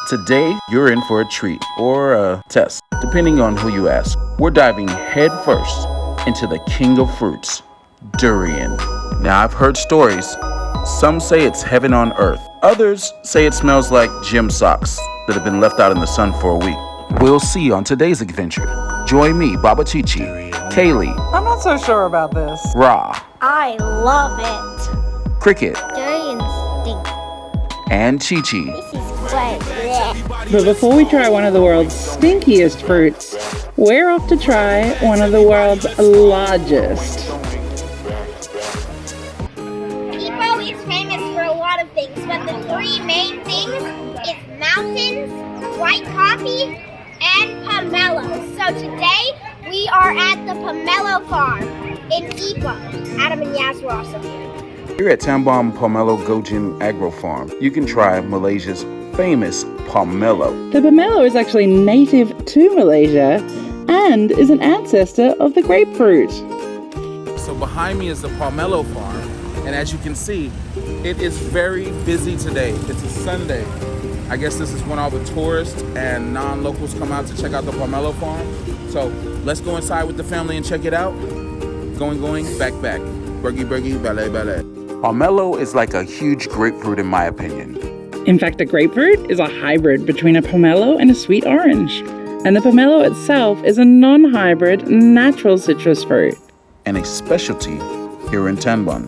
Today, you're in for a treat or a test, depending on who you ask. We're diving headfirst into the king of fruits, durian. Now, I've heard stories. Some say it's heaven on earth. Others say it smells like gym socks that have been left out in the sun for a week. We'll see on today's adventure. Join me, Baba Chichi, Kaylee. I'm not so sure about this. Ra. I love it. Cricket. Durian stink. And Chi-Chi. This is great. But before we try one of the world's stinkiest fruits, we're off to try one of the world's largest. Ipoh is famous for a lot of things, but the three main things is mountains, white coffee, and pomelo. So today we are at the pomelo farm in Ipoh. Adam and Yas were also here. Here at Tambun Pomelo GoChin Agro Farm, you can try Malaysia's famous pomelo. The pomelo is actually native to Malaysia and is an ancestor of the grapefruit. So behind me is the pomelo farm, and as you can see, it is very busy today. It's a Sunday. I guess this is when all the tourists and non-locals come out to check out the pomelo farm. So let's go inside with the family and check it out. GoingGoing.BackBack. Burgie, ballet, ballet. Pomelo is like a huge grapefruit in my opinion. In fact, a grapefruit is a hybrid between a pomelo and a sweet orange. And the pomelo itself is a non-hybrid, natural citrus fruit. And a specialty here in Tambun.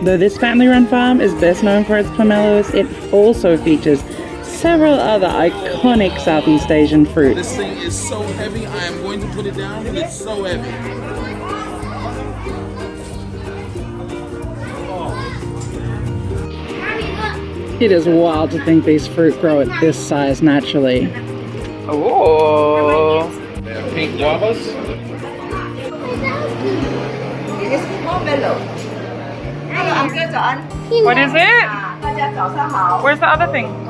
Though this family-run farm is best known for its pomelos, it also features several other iconic Southeast Asian fruits. This thing is so heavy, I am going to put it down, and it's so heavy. It is wild to think these fruit grow at this size naturally. Oh! They have pink guavas. What is it? Where's the other thing?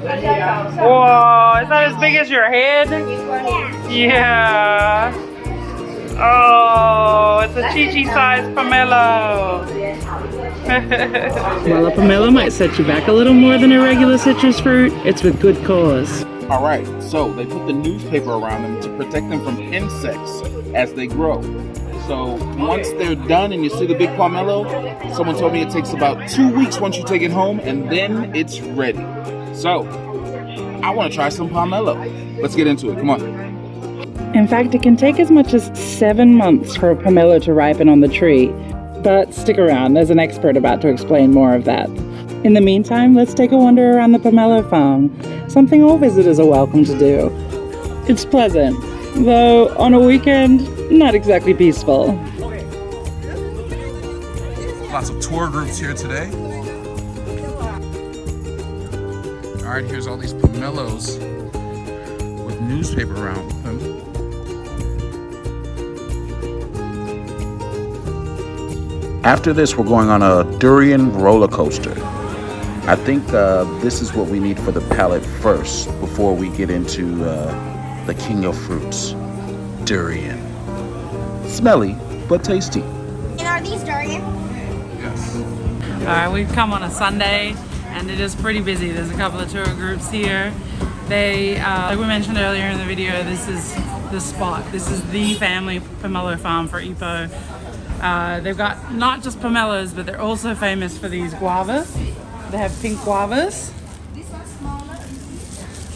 Whoa, is that as big as your head? Yeah. Oh, it's a Chi-Chi sized pomelo. While a pomelo might set you back a little more than a regular citrus fruit, it's with good cause. All right, so they put the newspaper around them to protect them from insects as they grow. So once they're done and you see the big pomelo, someone told me it takes about 2 weeks once you take it home, and then it's ready. So I want to try some pomelo. Let's get into it. Come on. In fact, it can take as much as 7 months for a pomelo to ripen on the tree. But stick around, there's an expert about to explain more of that. In the meantime, let's take a wander around the pomelo farm, something all visitors are welcome to do. It's pleasant, though on a weekend, not exactly peaceful. Lots of tour groups here today. All right, here's all these pomelos with newspaper around them. After this, we're going on a durian roller coaster. I think this is what we need for the palate first before we get into the king of fruits, durian. Smelly, but tasty. And are these durian? Yes. All right, we've come on a Sunday and it is pretty busy. There's a couple of tour groups here. They, like we mentioned earlier in the video, this is the spot. This is the family pomelo farm for Ipoh. They've got not just pomelos, but they're also famous for these guavas. They have pink guavas.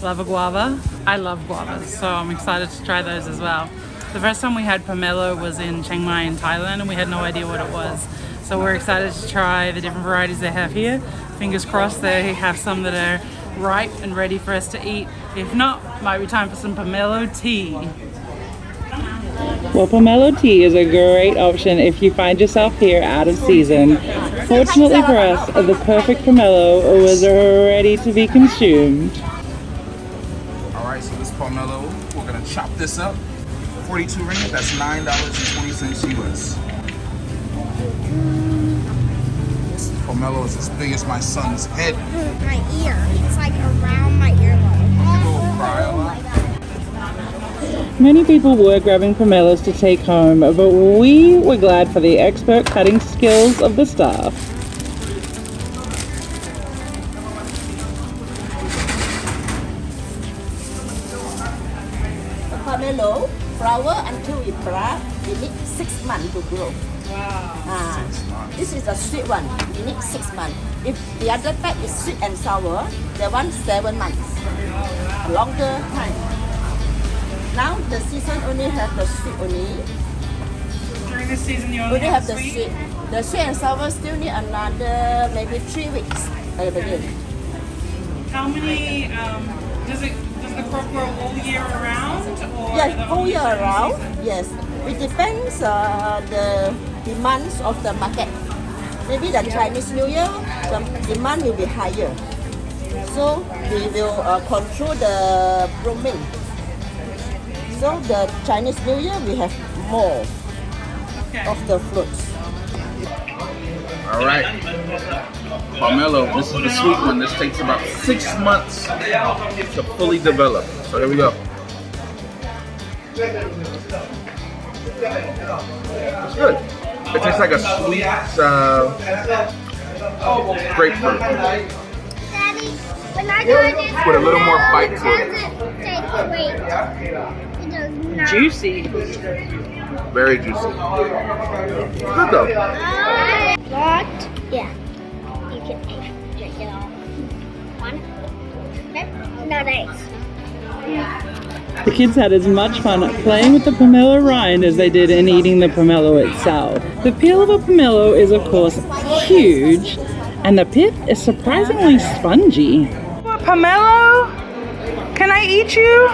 Love a guava. I love guavas, so I'm excited to try those as well. The first time we had pomelo was in Chiang Mai in Thailand, and we had no idea what it was. So we're excited to try the different varieties they have here. Fingers crossed they have some that are ripe and ready for us to eat. If not, might be time for some pomelo tea. Well, pomelo tea is a great option if you find yourself here out of season. Fortunately for us, the perfect pomelo was ready to be consumed. All right, so this pomelo, we're gonna chop this up. 42 ringgit, that's $9.20 US. This pomelo is as big as my son's head. My ear. It's like around my earlobe. People will cry a lot. Many people were grabbing pomelos to take home, but we were glad for the expert cutting skills of the staff. The pomelo flower until it ripe, it needs 6 months to grow. Wow. This is a sweet one. It needs 6 months. If the other pack is sweet and sour, the one 7 months. A longer time. Now the season only have the sweet only. During the season you Only have the sweet. The sweet and sour still need another maybe 3 weeks. Again. How many, does the crop grow all year around? Or Yes, whole year around. Yes, it depends the demands of the market. Maybe the Chinese New Year, the demand will be higher. So we will control the blooming. So the Chinese New Year we have more of the fruits. All right. Pomelo, this is the sweet one. This takes about 6 months to fully develop. So here we go. It's good. It tastes like a sweet grapefruit. Daddy, when I got it, With a little more bite to it. It does not. Juicy. Very juicy. It's good though. What? Yeah. You can drink it all. One. Okay. No, thanks. The kids had as much fun playing with the pomelo rind as they did in eating the pomelo itself. The peel of a pomelo is of course huge, and the pith is surprisingly spongy. Pomelo? Can I eat you?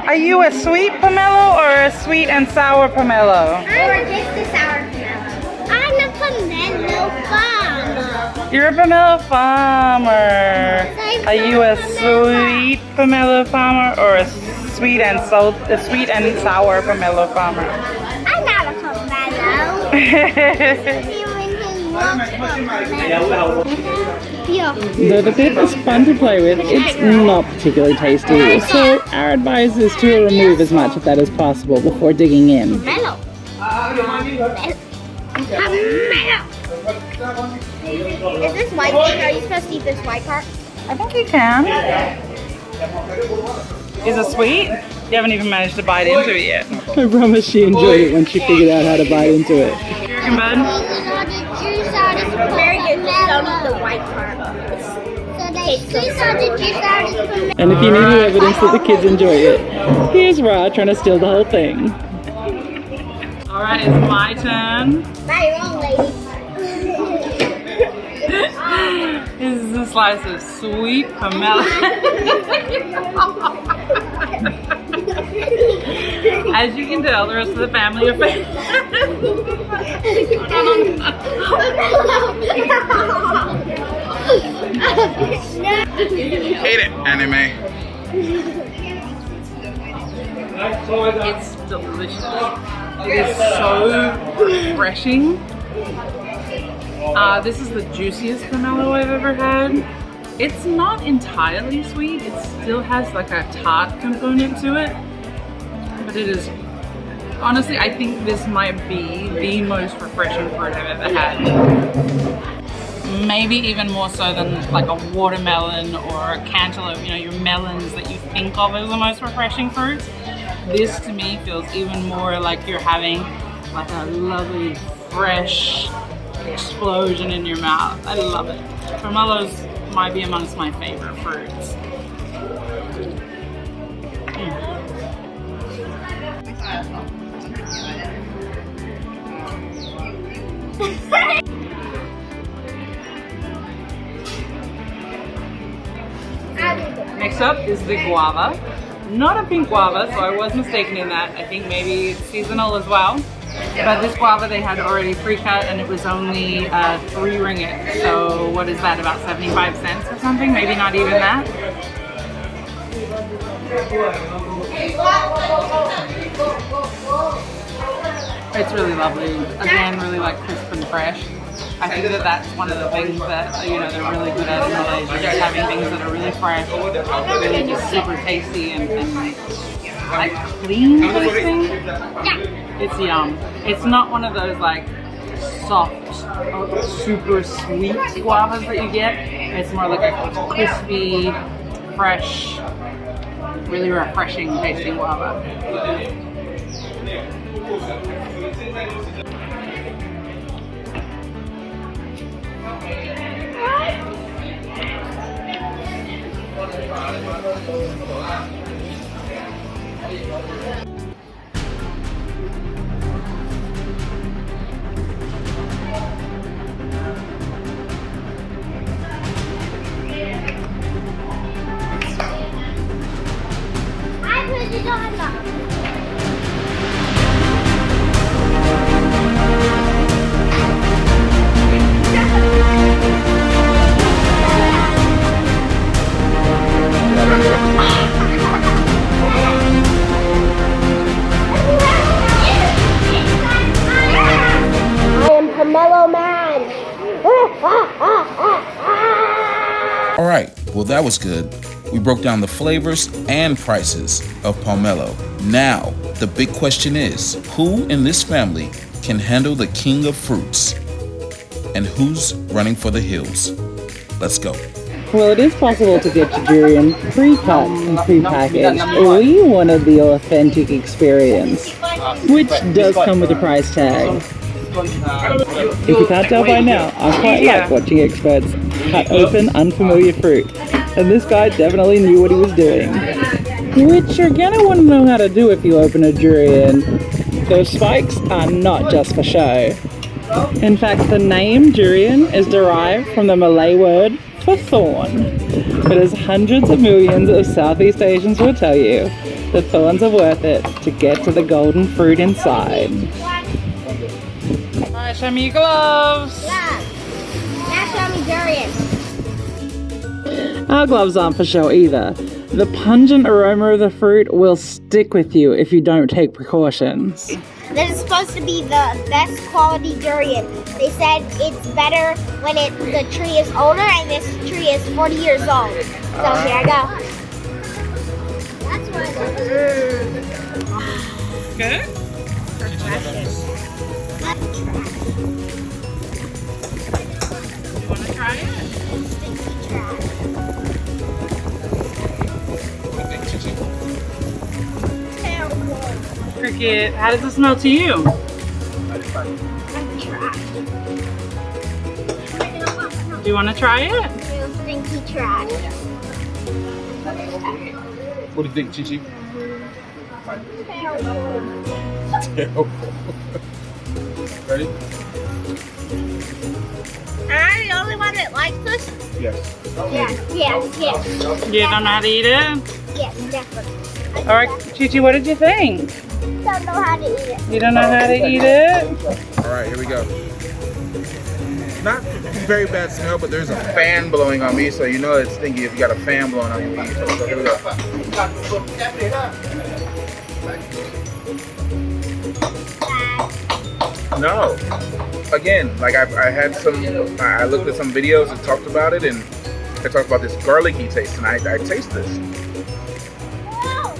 Are you a sweet pomelo or a sweet and sour pomelo? I'm just a sour pomelo. I'm a pomelo farmer. You're a pomelo farmer. Are you a sweet pomelo farmer or a sweet and sour pomelo farmer? I'm not a pomelo. Though the pith is fun to play with, it's not particularly tasty, so our advice is to remove as much of that as possible before digging in. Pomelo. Is this white thing? Are you supposed to eat this white part? I think you can. Is it sweet? You haven't even managed to bite into it yet. I promise she enjoyed it when she figured out how to bite into it. You reckon, bud? Very good. Don't eat the white part. So they squeeze out the juice out of the And if you needed evidence that the kids enjoy it, here's Ra trying to steal the whole thing. Alright, it's my turn. Not your own, lady. This is a slice of sweet pomelo. As you can tell, the rest of the family are Eat it, anime. It's delicious. It is so refreshing. This is the juiciest pomelo I've ever had. It's not entirely sweet. It still has like a tart component to it. But it is, honestly, I think this might be the most refreshing fruit I've ever had. Maybe even more so than like a watermelon or a cantaloupe, you know, your melons that you think of as the most refreshing fruits. This to me feels even more like you're having like a lovely, fresh explosion in your mouth. I love it. Pomelos might be amongst my favorite fruits. Next up is the guava. Not a pink guava, so I was mistaken in that. I think maybe it's seasonal as well. But this guava they had already pre-cut and it was only 3 ringgit. So what is that, about 75 cents or something? Maybe not even that. It's really lovely. Again, really like crisp and fresh. I think that that's one of the things that, you know, they're really good at in Malaysia, just having things that are really fresh, really just super tasty and like clean tasting. Yeah. It's yum. It's not one of those like soft, super sweet guavas that you get. It's more like a crispy, fresh, really refreshing tasting guava. I really don't know. I am Pomelo Man. All right, well, that was good. We broke down the flavors and prices of pomelo. Now, the big question is, who in this family can handle the king of fruits? And who's running for the hills? Let's go. Well, it is possible to get your durian pre-cut and pre-packaged. We wanted the authentic experience, which does come with a price tag. If you can't tell by now, I quite like watching experts cut open unfamiliar fruit, and this guy definitely knew what he was doing. Which you're gonna want to know how to do if you open a durian. Those spikes are not just for show. In fact, the name durian is derived from the Malay word for thorn. But as hundreds of millions of Southeast Asians will tell you, the thorns are worth it to get to the golden fruit inside. Alright, show me your gloves. Yeah. Now show me durian. Our gloves aren't for show either. The pungent aroma of the fruit will stick with you if you don't take precautions. This is supposed to be the best quality durian. They said it's better when the tree is older, and this tree is 40 years old. So here I go. That's what Good? You want to try it? Cricket, how does it smell to you? Do you want to try it? Real stinky trash. What do you think, Chi-Chi? Terrible. Ready? Am I the only one that likes this? Yes. Yes, yes, yes. You don't know how to eat it? Yes, definitely. All right, Chi-Chi, what did you think? Don't know how to eat it. You don't know how to eat it? All right, here we go. Not very bad smell, but there's a fan blowing on me, so you know it's stinky if you got a fan blowing on you. So here we go. No. Again, like I looked at some videos that talked about it, and they talked about this garlicky taste, and I taste this. No!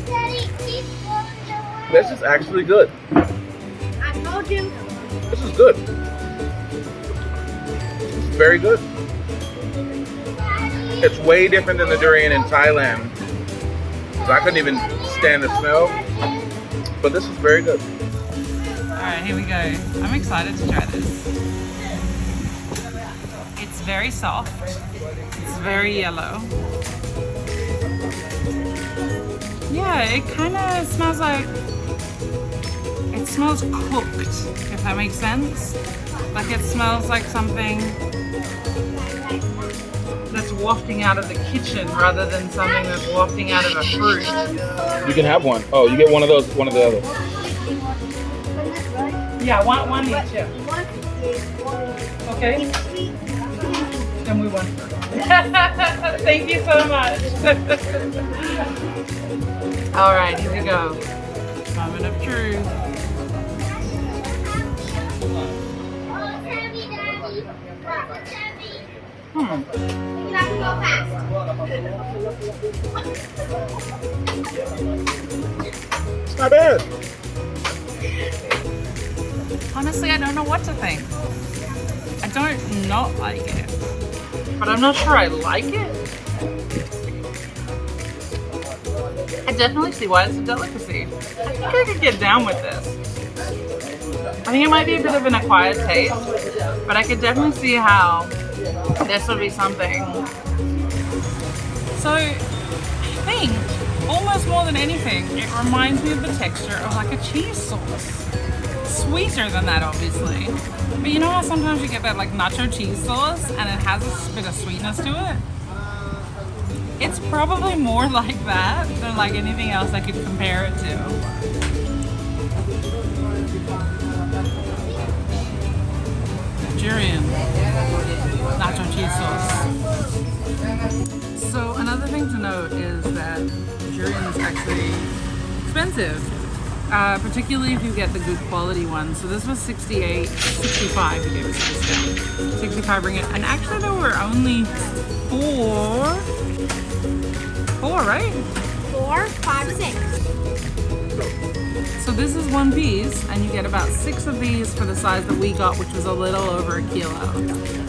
Daddy, keep going away. This is actually good. I told you. This is good. This is very good. It's way different than the durian in Thailand. So I couldn't even stand the smell, but this is very good. Alright, here we go. I'm excited to try this. It's very soft. It's very yellow. Yeah, it kind of smells like... It smells cooked, if that makes sense. Like it smells like something that's wafting out of the kitchen rather than something that's wafting out of a fruit. You can have one. Oh, you get one of those, one of the other. Yeah, one each, yeah. Okay? Then we won. Thank you so much. All right, here we go. Moment of truth. You have to go fast. It's not bad. Honestly, I don't know what to think. I don't not like it, but I'm not sure I like it. I definitely see why it's a delicacy. I think I could get down with this. I think it might be a bit of an acquired taste, but I could definitely see how this would be something. So I think almost more than anything, it reminds me of the texture of like a cheese sauce. Sweeter than that, obviously. But you know how sometimes you get that like nacho cheese sauce and it has a bit of sweetness to it? It's probably more like that than like anything else I could compare it to. Durian nacho cheese sauce. So another thing to note is that durian is actually expensive, particularly if you get the good quality one. So this was 65 he gave us a discount. 65 ringgit, and actually there were only four, right? 4, 5, 6. So this is one piece, and you get about 6 of these for the size that we got, which was a little over a kilo.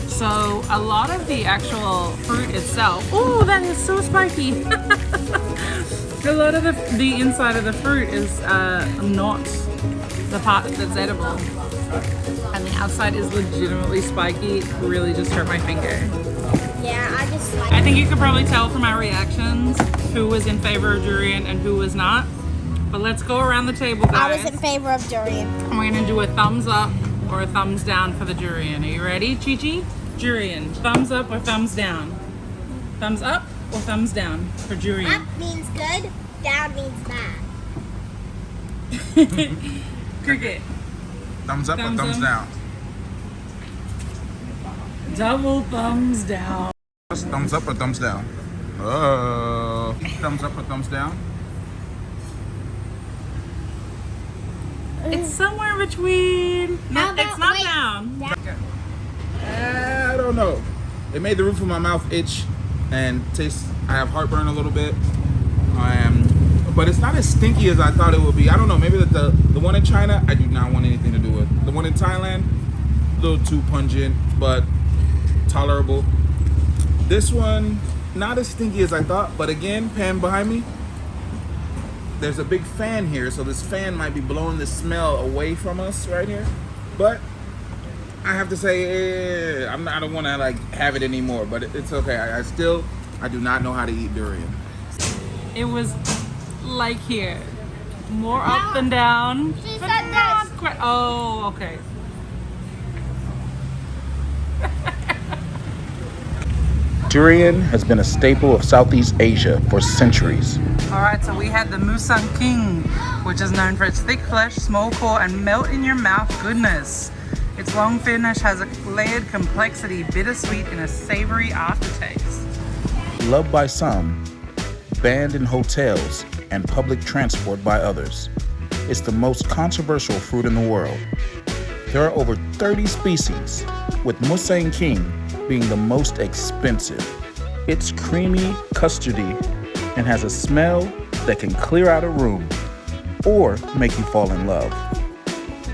So a lot of the actual fruit itself, oh, that is so spiky. A lot of the inside of the fruit is not the part that's edible. And the outside is legitimately spiky. It really just hurt my finger. Yeah, I just like I think you could probably tell from our reactions who was in favor of durian and who was not. But let's go around the table, guys. I was in favor of durian. And we're gonna do a thumbs up or a thumbs down for the durian. Are you ready, Chi-Chi? Durian, thumbs up or thumbs down? Thumbs up or thumbs down for durian? Up means good, down means bad. Cricket. Thumbs up or thumbs down? Double thumbs down. Thumbs up or thumbs down? Oh. Thumbs up or thumbs down? It's somewhere between. How It's about- not wait. down. I don't know. It made the roof of my mouth itch and taste. I have heartburn a little bit. But it's not as stinky as I thought it would be. I don't know. Maybe the one in China, I do not want anything to do with. The one in Thailand, a little too pungent, but tolerable. This one, not as stinky as I thought. But again, pan behind me. There's a big fan here, so this fan might be blowing the smell away from us right here. But I have to say, I don't want to like have it anymore. But it's okay. I do not know how to eat durian. It was like here, more up than down. She but said not this. quite. Oh, okay. Durian has been a staple of Southeast Asia for centuries. All right, so we had the Musang King, which is known for its thick flesh, small core, and melt in your mouth goodness. Its long finish has a layered complexity, bittersweet, and a savory aftertaste. Loved by some, banned in hotels and public transport by others. It's the most controversial fruit in the world. There are over 30 species, with Musang King being the most expensive. It's creamy, custardy, and has a smell that can clear out a room or make you fall in love.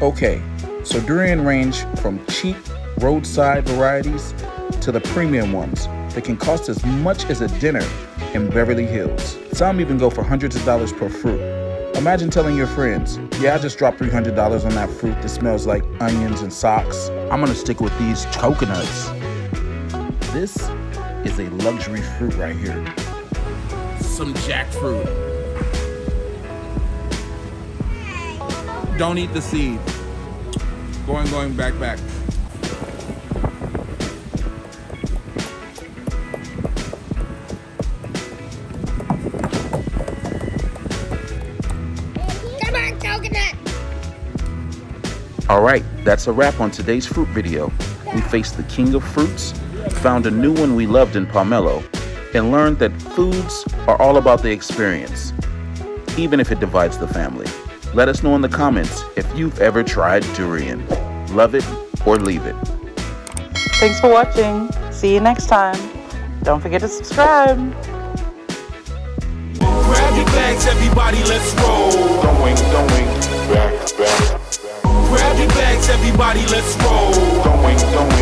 Okay, so durian range from cheap roadside varieties to the premium ones that can cost as much as a dinner in Beverly Hills. Some even go for hundreds of dollars per fruit. Imagine telling your friends, yeah, I just dropped $300 on that fruit that smells like onions and socks. I'm gonna stick with these coconuts. This is a luxury fruit right here. Some jackfruit. Don't eat the seed. GoingGoing.BackBack. Come on, coconut. All right, that's a wrap on today's fruit video. We faced the king of fruits, found a new one we loved in Pomelo, and learned that foods are all about the experience, even if it divides the family. Let us know in the comments if you've ever tried durian. Love it or leave it. Thanks for watching. See See you next time. Don't forget to subscribe. Grab your bags, everybody, let's roll. Going, back, back. Grab your bags, everybody, let's roll. Going,